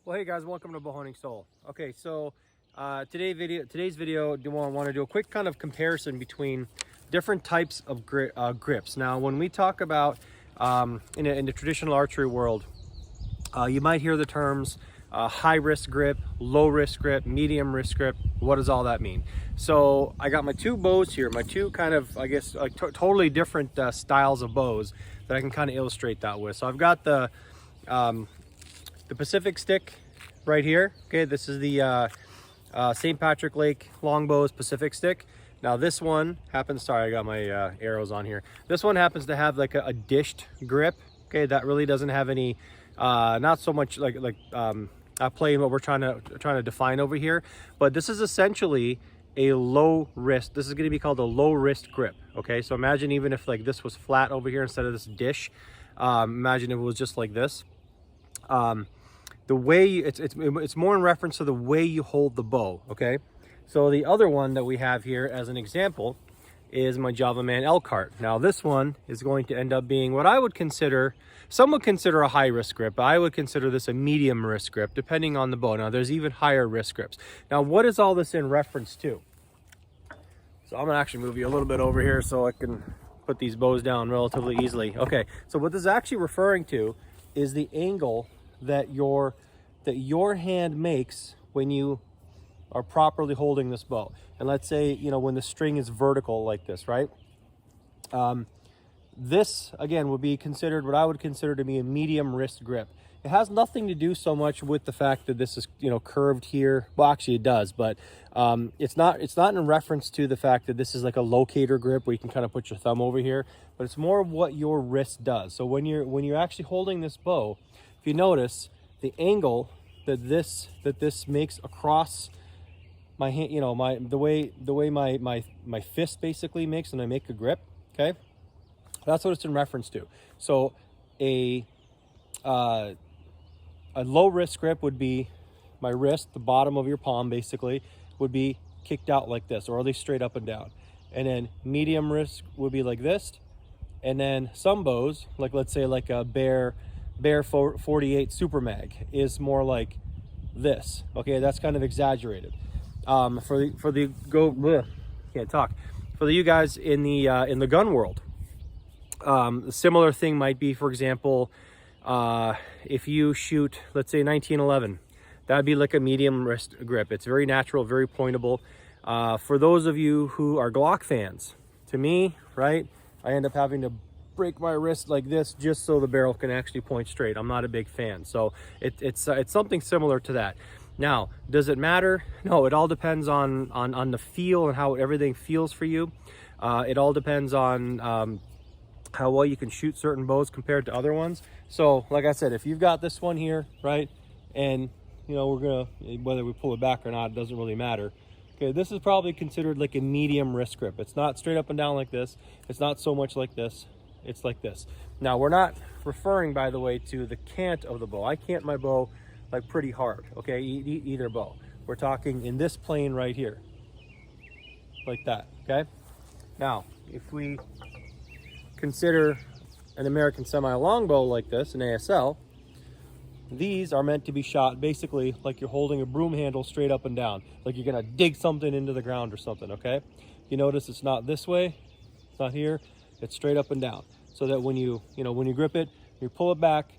Well, hey guys, welcome to Bowhunting Soul. Okay, so today's video, want to do a quick kind of comparison between different types of grips. Now, when we talk about in the traditional archery world, you might hear the terms high risk grip, low risk grip, medium risk grip. What does all that mean? So I got my two bows here, my two kind of, I guess, totally different styles of bows that I can kind of illustrate that with. So I've got the Pacific stick right here. Okay, this is the St. Patrick Lake Longbow's Pacific stick. Now this one happens, sorry, I got my arrows on here. This one happens to have like a dished grip. Okay, that really doesn't have any, not so much like play in what we're trying to define over here. But this is essentially a low wrist. This is going to be called a low wrist grip. Okay, so imagine even if like this was flat over here instead of this dish. Imagine if it was just like this. The way it's more in reference to the way you hold the bow. Okay, so the other one that we have here as an example is my Java Man Elkhart. Now this one is going to end up being what I would consider, some would consider a high risk grip, but I would consider this a medium risk grip depending on the bow. Now there's even higher risk grips. Now what is all this in reference to? So I'm gonna actually move you a little bit over here so I can put these bows down relatively easily. Okay, so what this is actually referring to is the angle that your hand makes when you are properly holding this bow. And let's say, you know, when the string is vertical like this, right? This again would be considered what I would consider to be a medium wrist grip. It has nothing to do so much with the fact that this is, you know, curved here. Well, actually it does, but it's not in reference to the fact that this is like a locator grip where you can kind of put your thumb over here, but it's more of what your wrist does. So when you're actually holding this bow, if you notice the angle that this makes across my hand, you know, the way my fist basically makes when I make a grip. Okay, that's what it's in reference to. So a low wrist grip would be my wrist, the bottom of your palm basically would be kicked out like this, or at least straight up and down. And then medium wrist would be like this. And then some bows, like let's say like a Bear 48 Super Mag, is more like this. Okay, that's kind of exaggerated. For you guys in the gun world, a similar thing might be, for example, if you shoot, let's say 1911, that'd be like a medium wrist grip. It's very natural, very pointable. For those of you who are Glock fans, to me, right, I end up having to break my wrist like this just so the barrel can actually point straight. I'm not a big fan, so it's something similar to that. Now, does it matter? No, it all depends on the feel and how everything feels for you. It all depends on how well you can shoot certain bows compared to other ones. So like I said, if you've got this one here, right, and you know, we're gonna, whether we pull it back or not, it doesn't really matter. Okay, this is probably considered like a medium wrist grip. It's not straight up and down like this. It's not so much like this. It's like this. Now, we're not referring, by the way, to the cant of the bow. I cant my bow like pretty hard, okay, either bow. We're talking in this plane right here, like that, okay? Now, if we consider an American semi-longbow like this, an ASL, these are meant to be shot basically like you're holding a broom handle straight up and down, like you're gonna dig something into the ground or something, okay? You notice it's not this way, it's not here, it's straight up and down, so that when you grip it, you pull it back.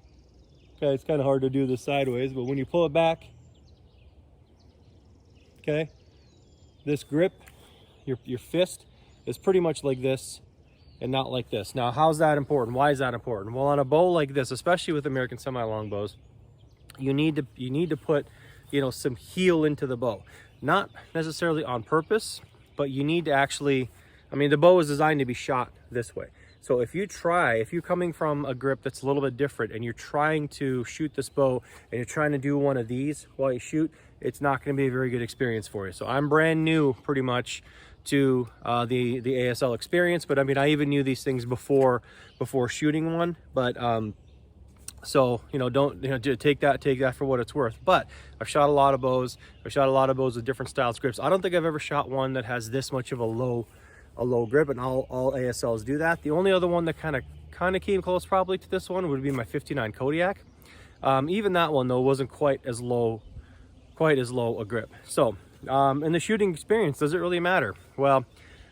Okay, it's kind of hard to do this sideways, but when you pull it back, okay, this grip, your fist is pretty much like this and not like this. Now, how's that important? Why is that important? Well, on a bow like this, especially with American semi-longbows, you need to put, you know, some heel into the bow. Not necessarily on purpose, but you need to actually, I mean, the bow is designed to be shot this way. So if you're coming from a grip that's a little bit different and you're trying to shoot this bow and you're trying to do one of these while you shoot, it's not going to be a very good experience for you. So I'm brand new pretty much to the ASL experience, but I mean, I even knew these things before shooting one, but so, you know, don't, you know, take that for what it's worth. But I've shot a lot of bows. I've shot a lot of bows with different styles grips. I don't think I've ever shot one that has this much of a low grip, and all ASLs do that. The only other one that kind of came close probably to this one would be my 59 Kodiak. Even that one though wasn't quite as low a grip. So in the shooting experience, does it really matter? Well,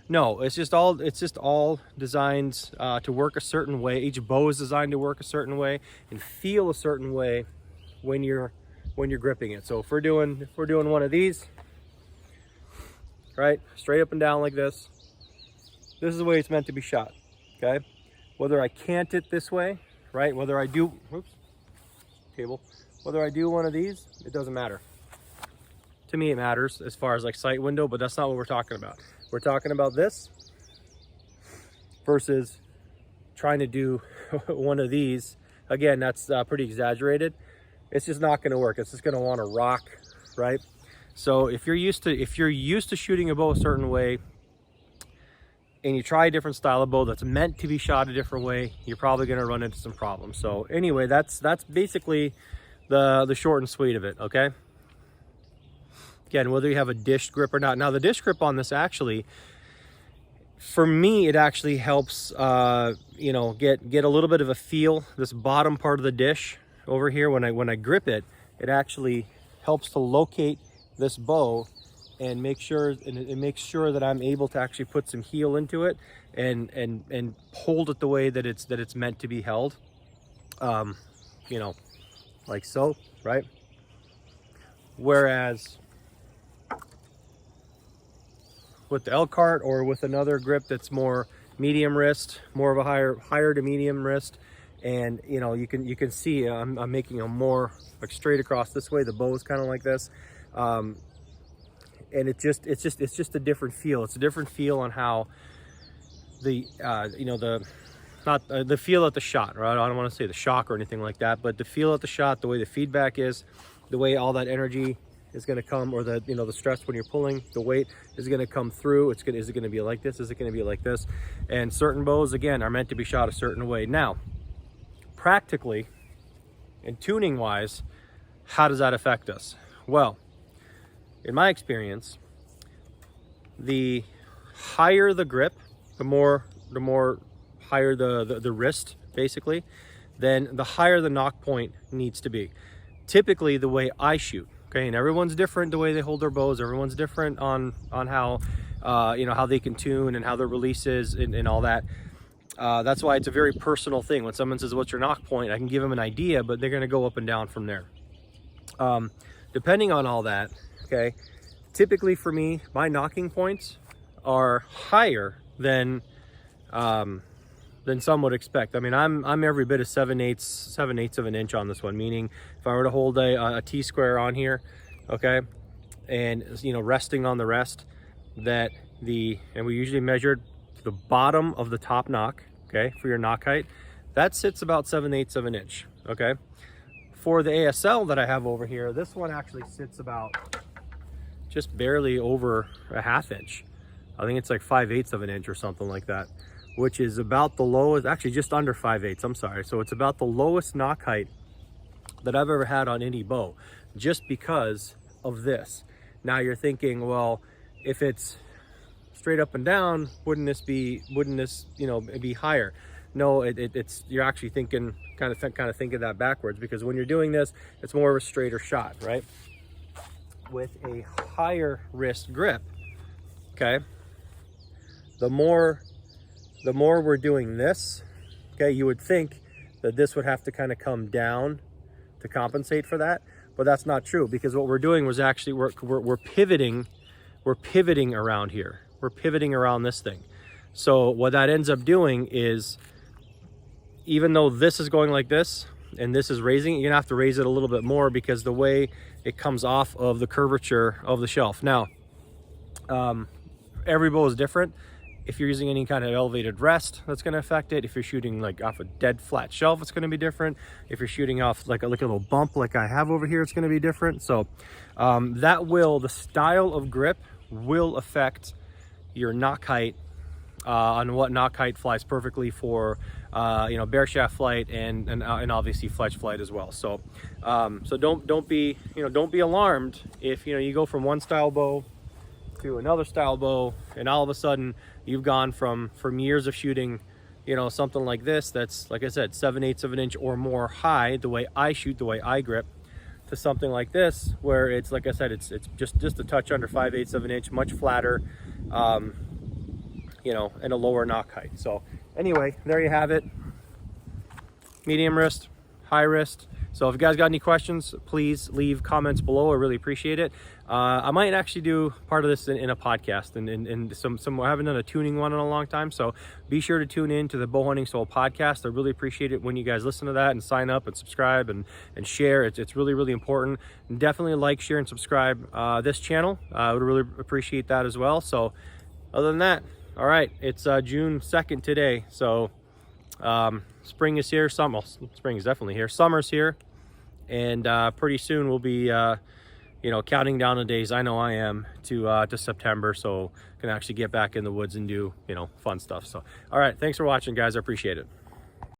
no, it's just all designed to work a certain way. Each bow is designed to work a certain way and feel a certain way when you're gripping it. So if we're doing one of these, right, straight up and down like this is the way it's meant to be shot. Okay, whether I cant it this way, right, whether I do, whether I do one of these, it doesn't matter. To me, it matters as far as like sight window, but that's not what we're talking about. We're talking about this versus trying to do one of these. Again, that's pretty exaggerated. It's just not going to work. It's just going to want to rock, right? So if you're used to shooting a bow a certain way, and you try a different style of bow that's meant to be shot a different way, you're probably going to run into some problems. So anyway, that's basically the short and sweet of it. Okay. Again, whether you have a dished grip or not. Now the dish grip on this, actually, for me, it actually helps, you know, get a little bit of a feel. This bottom part of the dish over here, when I grip it, it actually helps to locate this bow and make sure, it makes sure that I'm able to actually put some heel into it and hold it the way that it's meant to be held. You know, like so, right? Whereas with the Elkhart or with another grip that's more medium wrist, more of a higher to medium wrist, and you know, you can see I'm making a more like straight across this way. The bow is kind of like this, and it's just a different feel. It's a different feel on how the you know, the feel at the shot, right? I don't want to say the shock or anything like that, but the feel at the shot, the way the feedback is, the way all that energy is going to come, or the, you know, the stress when you're pulling, the weight is going to come through. Is it going to be like this? Is it going to be like this? And certain bows, again, are meant to be shot a certain way. Now, practically and tuning wise, how does that affect us? Well, in my experience, the higher the grip, the more higher the wrist, basically, then the higher the knock point needs to be. Typically, the way I shoot, okay, and everyone's different the way they hold their bows. Everyone's different on how you know, how they can tune and how their release is and all that. That's why it's a very personal thing. When someone says, "What's your knock point?" I can give them an idea, but they're going to go up and down from there. Depending on all that, okay. Typically for me, my knocking points are higher than some would expect. I mean, I'm every bit of 7/8 of an inch on this one, meaning if I were to hold a T-square on here, okay, and you know, resting on the rest, and we usually measured the bottom of the top knock, okay, for your knock height, that sits about 7/8 of an inch, okay. For the ASL that I have over here, this one actually sits about just barely over a ½ inch. I think it's like 5/8 of an inch or something like that, which is about the lowest, actually just under 5/8, I'm sorry. So it's about the lowest knock height that I've ever had on any bow, just because of this. Now you're thinking, well, if it's straight up and down, wouldn't this, you know, be higher? No, it's you're actually thinking, kind of thinking that backwards, because when you're doing this, it's more of a straighter shot, right? With a higher wrist grip, okay, the more we're doing this, okay, you would think that this would have to kind of come down to compensate for that, but that's not true, because what we're doing was actually we're pivoting around here. We're pivoting around this thing. So what that ends up doing is, even though this is going like this and this is raising, you're gonna have to raise it a little bit more, because the way it comes off of the curvature of the shelf. Now, every bow is different. If you're using any kind of elevated rest, that's going to affect it. If you're shooting like off a dead flat shelf, it's going to be different. If you're shooting off like a little bump like I have over here, it's going to be different. So the style of grip will affect your knock height, on what knock height flies perfectly for you know, bare shaft flight and obviously fletch flight as well. So so don't be alarmed if, you know, you go from one style bow to another style bow and all of a sudden you've gone from years of shooting, you know, something like this that's, like I said, 7/8 of an inch or more high, the way I shoot, the way I grip, to something like this where it's, like I said, it's just a touch under 5/8 of an inch, much flatter, you know, and a lower knock height. So anyway, there you have it. Medium wrist, high wrist. So if you guys got any questions, please leave comments below. I really appreciate it. I might actually do part of this in a podcast, and some I haven't done a tuning one in a long time. So be sure to tune in to the Bowhunting Soul podcast. I really appreciate it when you guys listen to that and sign up and subscribe and share. It's really, really important. And definitely like, share, and subscribe this channel. I would really appreciate that as well. So other than that, all right, it's June 2nd today. So spring is here. Spring is definitely here. Summer's here, and pretty soon we'll be you know, counting down the days. I know I am to September, so can actually get back in the woods and do, you know, fun stuff. So all right, thanks for watching, guys. I appreciate it.